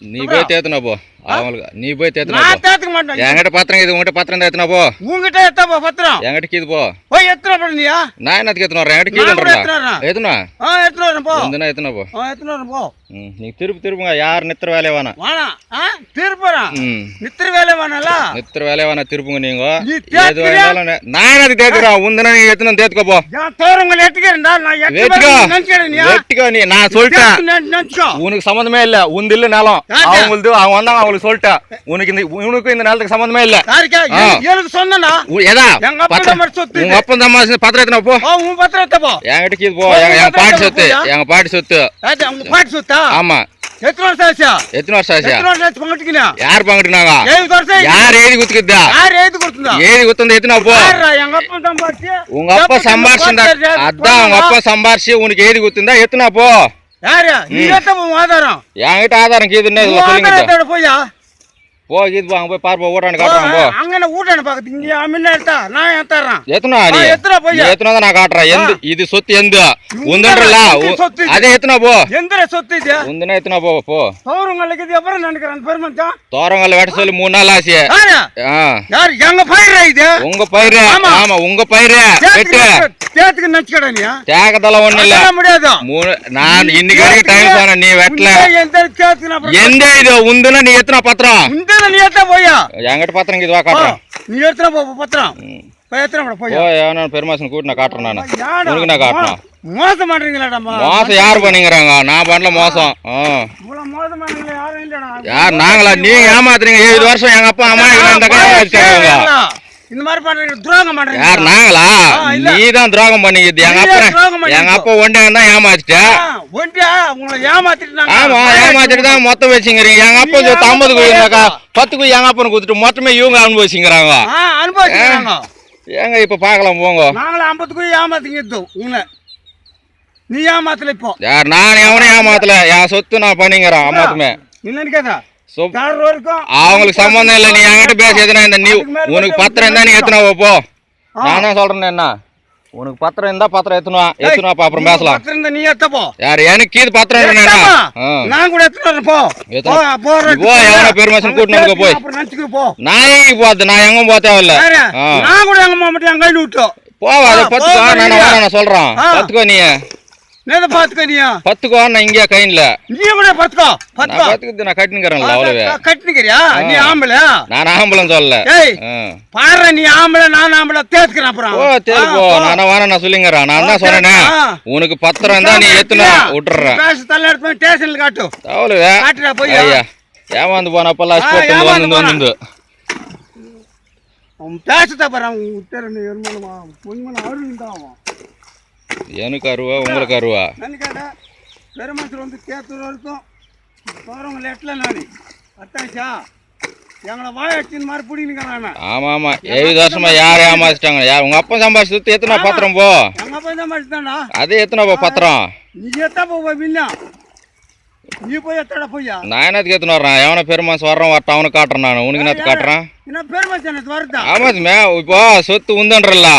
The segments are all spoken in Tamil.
நீ போய் தேத்துனா போ அவங்களுக்கு நீ போய் தேத்துனா நான் தேத்துக்க மாட்டேன் என்கிட்ட பத்திரம் இது உங்ககிட்ட பத்திரம் தேத்துனா போ உங்ககிட்ட ஏத்தா போ பத்திரம் என்கிட்ட கீது போ போய் எத்தனை பண்ணியா நான் என்னத்துக்கு ஏத்துன வரேன் என்கிட்ட கீதுன்றா ஏத்துனா எத்தனை வரேன் போ இந்தனா எத்தனை போ எத்தனை வரேன் போ நீ திருப்புங்க யார் நித்திர வேலைய வேணா திருப்புறேன் நித்திர வேலைய வேணால நித்திர வேலைய வேணா திருப்புங்க நீங்க எது வேணாலும் நான் என்னத்துக்கு தேத்துறேன் உந்தனா நீ எத்தனை தேத்துக்க போ நான் தோரங்க எட்டுக்கறேன்டா நான் எட்டுக்க நீ நான் சொல்லிட்டேன் உனக்கு சம்பந்தமே இல்ல உந்து இல்ல நிலம் அவங்களுக்கு அவங்க வந்தாங்க அவங்களுக்கு சொல்லிட்டேன் உனக்கு இந்த நிலத்துக்கு சம்பந்தமே இல்ல எனக்கு சொன்னா ஏதா உங்க அப்பா தான் பத்திரம் எத்தனை போ உன் பத்திரம் எத்த போ என்கிட்ட கீது போ எங்க பாட்டி சொத்து எங்க பாட்டி சொத்து உங்க பாட்டி சொத்தா ஆமா எத்தனை வருஷம் ஆச்சா எத்தனை வருஷம் ஆச்சா எத்தனை வருஷம் பங்கிட்டீங்க யார் பங்கிட்டாங்க யார் எழுதி குத்துக்குதா யார் எழுதி குத்துதா எழுதி குத்துந்த எத்தனை போ எங்க அப்பா சம்பாரிச்சு உங்க அப்பா சம்பாரிச்சுடா அதான் உங்க அப்பா சம்பாரிச்சு உனக்கு எழுதி குத்துந்தா எத்தனை போ யாரு நீ எத்த போ ஆதாரம் என்கிட்ட ஆதாரம் கீதுன்னு சொல்லுங்க போயா போ கீது போ அங்க போய் பாரு ஊட்டானு காட்டுறேன் போ அங்க என்ன ஊட்டானு பாக்குது இங்க முன்ன எடுத்தா நான் ஏத்தறேன் எத்தனை நீ எத்தனை போய் எத்தனை தான் நான் காட்டுறேன் எந்த இது சொத்து எந்த உந்தன்றல அதே எத்தனை போ எந்தர சொத்து இது உந்தன எத்தனை போ போ தோரங்களுக்கு இது அப்புறம் நினைக்கிறேன் பெருமச்சா தோரங்கள வெட்ட சொல்லி 3 நாள் ஆச்சு யார் எங்க பயிர் இது உங்க பயிர் ஆமா உங்க பயிர் வெட்டு தேத்துக்கு நச்சுடா நீ தேகதல ஒண்ணு இல்ல முடியாது நான் இன்னைக்கு வரைக்கும் டைம் சொன்னேன் நீ வெட்டல எந்த தேத்துக்கு எந்த இது உந்தன நீ எத்தனை பத்திரம் நீ ஏத்த போயா என்கிட்ட பத்திரம் இது வா காட்டுறேன் நீ எடுத்துற போ பத்திரம் போய் எடுத்துற போயா நான் பெருமாசன் கூட்டி நான் காட்டுறேன் நான் உனக்கு நான் காட்டணும் மோசம் பண்றீங்களாடா மோசம் யார் பண்ணீங்கறாங்க நான் பண்ணல மோசம் இவ்வளவு மோசம் பண்ணீங்க யாரும் இல்லடா யார் நாங்களா நீங்க ஏமாத்துறீங்க 7 வருஷம் எங்க அப்பா அம்மா இந்த காசை வச்சாங்க இந்த மாதிரி பண்றீங்க துரோகம் பண்றீங்க யார் நாங்களா நீ தான் துரோகம் பண்ணீங்க எங்க அப்பா ஒண்டே தான் ஏமாத்திட்ட ஒண்டியா உங்களை ஏமாத்திட்டு ஆமா ஏமாத்திட்டு தான் மொத்தம் வச்சிங்கறீங்க எங்க அப்பா 50 கோயினாக்கா 10 கோய் எங்க அப்பா கொடுத்துட்டு மொத்தமே இவங்க அனுபவிச்சிங்கறாங்க அனுபவிச்சிங்கறாங்க ஏங்க இப்ப பார்க்கலாம் போங்க நாங்கள 50 கோய் ஏமாத்திங்க உங்களை நீ ஏமாத்தல இப்போ யார் நான் எவனே ஏமாத்தல என் சொத்து நான் பண்ணிங்கறேன் ஏமாத்துமே என்னன்னு கேட்டா அவங்களுக்கு சம்பந்தம் இல்ல நீ என்கிட்ட பேச எதுனா இந்த நீ உனக்கு பத்திரம் இருந்தா நீ எத்தனை போ நான் என்ன சொல்றேன் என்ன உனக்கு பத்திரம் இருந்தா பத்திரம் எத்தனை அப்புறம் பேசலாம் பத்திரம் நீ எத்தப்போ யார் எனக்கு இது பத்திரம் நான் கூட எத்தனை போ போ எவன பெருமாசன் கூட்டிட்டு போய் நான் எங்க போறது நான் எங்க போக தேவையில்ல நான் கூட எங்க மாட்டேன் என் கையில விட்டோம் போவா பத்துக்கோ நான் சொல்றேன் பத்துக்கோ நீ நேத பாத்துக்கனியா பத்துக்கோ நான் இங்க கையில நீ கூட பத்துக்கோ பத்துக்கோ நான் கட்டிங்கறேன்ல அவ்வளவே கட்டிங்கறியா நீ ஆம்பள நான் ஆம்பளன்னு சொல்லல ஏய் பாரு நீ ஆம்பள நான் ஆம்பள தேத்துக்கறேன் அப்புறம் ஓ தேத்துக்கோ நான் வார நான் சொல்லிங்கறேன் நான் தான் சொல்றேனே உனக்கு பத்திரம் இருந்தா நீ எத்துன விட்டுறேன் காசு தள்ள எடுத்து போய் ஸ்டேஷன்ல காட்டு அவ்வளவே காட்டுடா போய் ஐயா ஏமாந்து போனப்ப ஸ்போர்ட் வந்து பேசுதா பாரு உத்தரனே எருமலமா பொன்மன ஆறுந்தாவா எனக்கு அருவா உங்களுக்கு அருவா பெருமாசர் வந்து கேத்தூர் வரைக்கும் போறவங்க லெட்ல நாடி அத்தாச்சா எங்களை வாயடிச்சின்னு மாதிரி பிடிக்கிறாங்க ஆமா ஆமா 7 வருஷமா யார் ஏமாத்திட்டாங்க யார் உங்க அப்பா சம்பாதிச்சு எத்தனை பத்திரம் போ எங்க அப்பா சம்பாதிச்சுட்டானா அதே எத்தனை போ பத்திரம் நீ எத்தா போ பின்ன நீ போய் எத்தடா போயா நான் என்னத்துக்கு எத்தனை வர்றேன் எவன பெருமாசம் வர்றேன் வரட்டும் அவனுக்கு காட்டுறேன் நான் உனக்கு என்னத்து காட்டுறேன் ஆமாமே இப்போ சொத்து உந்தன்றல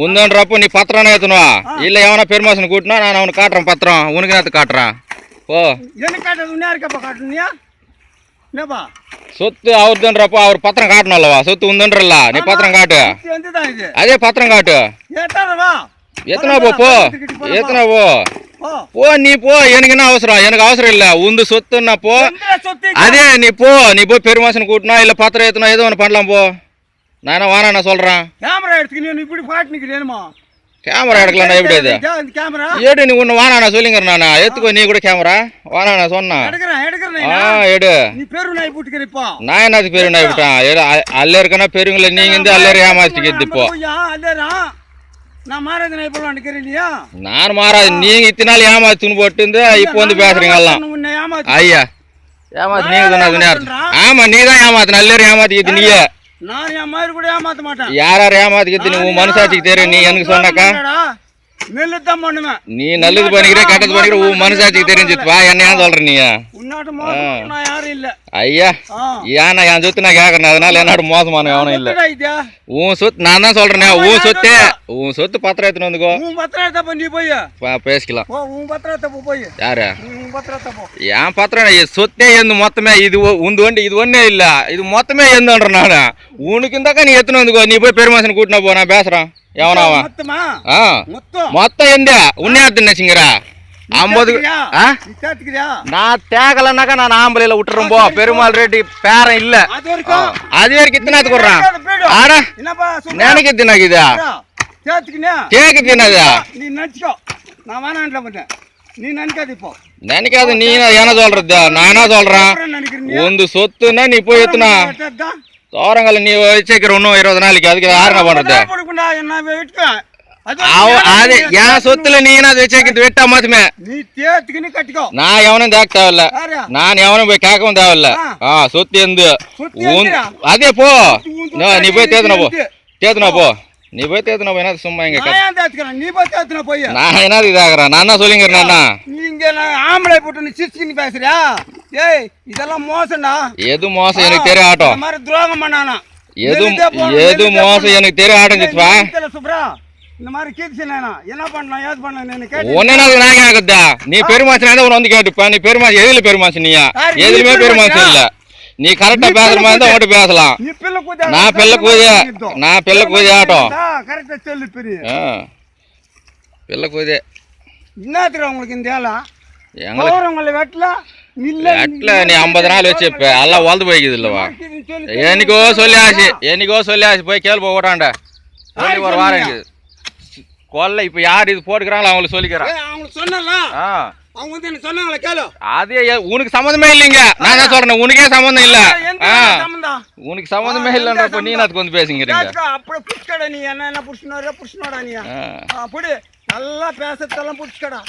உந்தன்றப்போ நீ பத்திரம் ஏத்தணுவா இல்ல எவனா பெருமாசன் கூட்டினா நான் அவனுக்கு காட்டுறேன் பத்திரம் உனக்கு நேரத்து காட்டுறேன் ஓ சொத்து அவர்துன்றப்போ அவர் பத்திரம் காட்டணும்லவா சொத்து உந்தன்றல நீ பத்திரம் காட்டு அதே பத்திரம் காட்டு எத்தனை போ எத்தனை போ நீ போ எனக்கு என்ன அவசரம் எனக்கு அவசரம் இல்ல உந்து சொத்துன்னா போ அதே நீ போய் பெருமாசன் கூட்டினா இல்ல பத்திரம் ஏத்தனா ஏதோ ஒன்று பண்ணலாம் போ நான் என்ன வாரேன் நான் சொல்றேன் கேமரா எடுத்துக்க இப்படி பாட்டு நிக்கிறேனுமா கேமரா எடுக்கலாம் எப்படி அது எடு நீ ஒன்று வானா நான் சொல்லிங்கிறேன் நான் எடுத்துக்கோ நீ கூட கேமரா வானா நான் சொன்னேன் எடு நான் என்னது பெரு நாய் விட்டேன் அல்ல இருக்கனா பெருங்கள நீங்க இருந்து அல்லற ஏமாத்திக்கிறது இப்போ நான் மாறாது நீங்க இத்தனை நாள் ஏமாத்துன்னு போட்டு இப்போ வந்து பேசுறீங்க எல்லாம் ஐயா ஏமாத்து நீங்க தானே ஆமா நீ தான் ஏமாத்து நல்ல ஏமாத்திக்கிட்டு நீயே நான் என் மாதிரி கூட ஏமாத்த மாட்டேன். யார் ஏமாத்திக்கிட்டு நீ உன் மனசாட்சிக்கு தெரியும். நீ எனக்கு சொன்னாக்கா நெல்லுதான் பண்ணுவேன். நீ நல்லது பண்ணிக்கிற கெட்டது பண்ணிக்கிற உன் மனசாட்சிக்கு தெரிஞ்சுப்பா. என்ன ஏன் சொல்ற நீ? உன்னாட்ட நான் யாரும் இல்ல. ஐயா ஏன்னா என் சொத்து நான் கேக்குறேன். அதனால என்னோட மோசமான எவனும் இல்ல. உன் சொத்து நான் தான் சொல்றேன். உன் சொத்து பத்திரம் எடுத்துன்னு வந்துக்கோ. உன் பத்திரம் எடுத்தப்ப நீ போய் பேசிக்கலாம். உன் பத்திரம் எடுத்தப்ப போய் யாரு உன் பத்திரம் எடுத்தப்போ என் பத்திரம் சொத்தே எந்த மொத்தமே இது உந்து வண்டி இது ஒன்னே இல்ல. இது மொத்தமே எந்தன்ற நானு உனக்கு இருந்தாக்கா நீ எடுத்துன்னு வந்துக்கோ. நீ போய் பெருமாசன் கூட்டினா போ. நான் பேசுறேன். எவனாவா மொத்தம் எந்த உன்னே எடுத்துச்சுங்கிற 50 நான் தேகலன்னாக்கா நான் ஆம்பளையில விட்டுறோம் போ. பெருமாள் ரேட்டு பேரம் இல்ல. அது வரைக்கும் இத்தனாத்து கொடுறான். ஆடா நினைக்க தின்னாக்குதா கேக்கு தின்னாதா நீ நினைச்சுக்கோ. நான் வேணான்ற பண்ணேன். நீ நினைக்காது. இப்போ நினைக்காது. நீ என்ன சொல்றது? நான் என்ன சொல்றேன்? உந்து சொத்துன்னா நீ போய் எத்துனா தோரங்களை நீ வச்சுக்கிற இன்னும் 20 நாளைக்கு. அதுக்கு யாருங்க பண்றது? அது என் சொத்துல நீ என்ன வச்சுக்கிறது? வெட்டா மாத்துமே. நீ தேத்துக்குன்னு கட்டிக்கோ. நான் எவனும் தேக்க தேவையில்ல. நான் எவனும் போய் கேட்கவும் தேவையில்ல. சொத்து எந்த அதே போ. நீ போய் தேத்துனா போ. தேத்துனா போ. நீ போய் தேத்துனா போய் என்ன சும்மா இங்க நீ போய் தேத்துனா போய் நான் என்ன இதாகிறேன்? நான் தான் சொல்லிங்கிறேன். நீங்க ஆம்பளை போட்டு நீ சிரிச்சுன்னு பேசுறியா? ஏய் இதெல்லாம் மோசம்டா. எது மோசம் எனக்கு தெரியும் ஆட்டம். இந்த மாதிரி துரோகம் பண்ணானா? எது மோசம் எனக்கு தெரியும் ஆட்டம். சிப்பா சுப்ரா இந்த மாதிரி கீர்த்தினா என்ன பண்ணலாம் ஏது பண்ணலாம் ஒன்னு நான் கேக்குதா? நீ பெருமாசனா உன வந்து கேட்டுப்பா. நீ பெருமாசம் எதுல பெருமாசம்? நீயா எதுலயுமே பெருமாசம் இல்ல. நீ கரெக்டா பேசுற மாதிரி தான் உன்கிட்ட பேசலாம். நான் பிள்ளை கூதி ஆட்டம் பிள்ளை கூதி என்னத்துக்கு உங்களுக்கு இந்த ஏலம் வெட்டல நீ 50 நாள் வச்சுப்ப எல்லாம் வளர்ந்து போய்க்குது இல்லவா? என்னைக்கோ சொல்லி ஆச்சு போய் கேள்வி போட்டாண்ட சொல்லி ஒரு வாரம் கொல்ல. இப்ப யாரு இது போட்டுக்கிறாங்களோ அவங்களுக்கு சொல்லிக்கிறேன். அவங்க வந்து என்ன சொன்னாங்களே கேளு. அதே உனக்கு சம்மந்தமே இல்லைங்க. நான் தான் சொல்றேன் உனக்கே சம்மந்தம் இல்ல. உனக்கு சம்மந்தமே இல்லன்றப்ப நீ அதுக்கு வந்து பேசுங்கிறீங்க. அப்படி புடிச்சடா நீ என்ன புடிச்சனோடா நீ அப்படி நல்லா பேசத்தெல்லாம் புடிச்சடா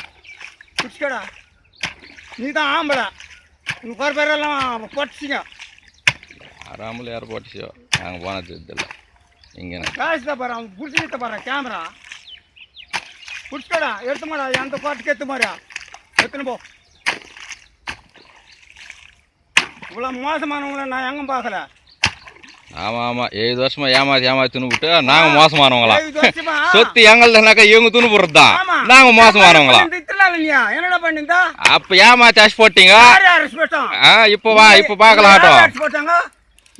நீ தான் ஆம்பளை. உங்க பேர் பேரெல்லாம் போட்டுச்சிங்க. ஆறாமல் யார் போட்டுச்சோ நாங்கள் போனது இல்லை. இங்கே பேசுதா பாரு அவங்க புடிச்சிட்ட பாரு கேமரா புடிச்சடா எடுத்து மாடா. எந்த பாட்டுக்கு எடுத்து மாறியா எத்தனை போ. இவ்வளோ மோசமானவங்கள நான் எங்கும் பார்க்கல. ஆமா 7 வருஷமா ஏமாத்தி துணுவிட்டு நாங்க மோசமானவங்களா? சொத்து எங்கள்தானாக்கா இவங்க துணுபுறது தான். நாங்க மோசமானவங்களா? என்னடா பண்ணிருந்தா அப்ப ஏமாத்தி அரிசி போட்டீங்க. இப்ப பாக்கலாம் ஆட்டம்.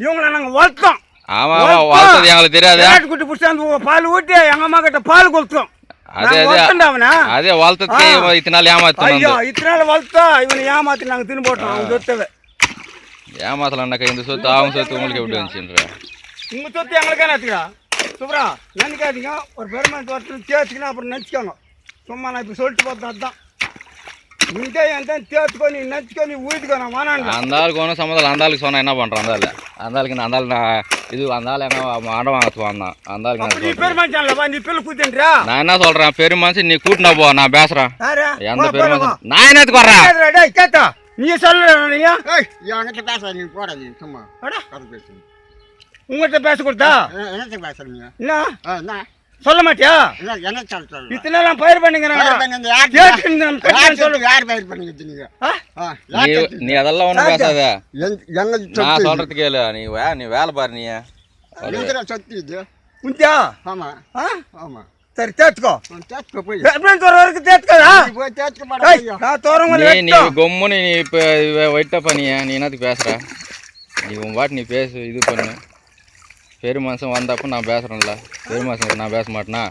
இவங்கள நாங்க வளர்த்தோம். ஆமா வளர்த்தது எங்களுக்கு தெரியாது. குட்டி புடிச்சாந்து பால் ஊட்டி எங்க அம்மா கிட்ட பால் கொடுத்தோம். அதே வளர்த்ததுக்கு இத்தனை நாள் ஏமாத்தணும். இத்தனை நாள் வளர்த்தா இவனை ஏமாத்தி நாங்க தின்னு போட்டோம். அவங்க சொத்தவை ஏமாத்தலாம்னாக்கா இந்த சொத்து அவங்க சொத்து உங்களுக்கு எப்படி வந்துச்சுன்ற? உங்க சொத்து எங்களுக்கே நினச்சிக்கா சுப்ரா நினைக்காதீங்க. ஒரு பெருமாள் வரத்துல தேய்ச்சிக்கணும் அப்புறம் நினச்சிக்கோங்க. சும்மா நான் இப்போ சொல்லிட்டு பார்த்தா அதுதான். நீங்க என் தேய்ச்சிக்கோ நீ நினச்சிக்கோ நீ ஊற்றிக்கோ. நான் வேணாங்க அந்த ஆளுக்கு ஒன்றும் சம்மந்தம். அந்த ஆளுக்கு சொன்னால் என்ன பண்ணுறான்? அந்த ஆளுக்கு அந்த ஆள் நான் இது அந்த ஆள் என்ன ஆடம் வாங்கத்து வந்தான். அந்த ஆளுக்கு நீ பெருமாள் நீ பிள்ளை கூத்தின்றா. நான் என்ன சொல்கிறேன்? பெருமாள் நீ கூட்டினா போ. நான் பேசுகிறேன். எந்த பெருமாள் நான் என்னத்துக்கு வர்றேன்? கேட்டா நீ சொல்லுங்க. என்கிட்ட பேச நீ போடாது சும்மா பேசு. உங்கள்கிட்ட பேச கொடுத்தா என்னத்தை பேசுறீங்க? என்ன சொல்ல மாட்டியா? என்ன சொல்ல இத்தனை பயிர் பண்ணுங்க. யார் பயிர் பண்ணீங்க? நீ அதெல்லாம் ஒன்றும் பேசாத. நான் சொல்றது கேளு. நீ வேலை பாரு. நீ சொத்து இது உண்டியா? ஆமா ஆமா சரி தேத்துக்கோ. போய் நீ கொம்முன்னு நீ இப்ப வைட்டப்பா. நீ என்னத்துக்கு பேசுற? நீ உன் பாட்டு நீ பேசு இது பண்ணு. பெருமாசம் வந்தப்ப நான் பேசுறேன்ல. பெருமாசம் நான் பேச மாட்டேனா?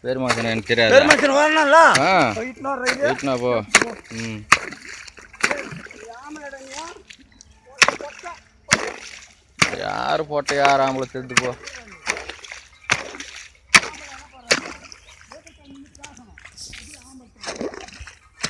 பெருமாசம் எனக்கு தெரியாது. போ. யாரு போட்ட யார் ஆம்பளை தெரிஞ்சு போ.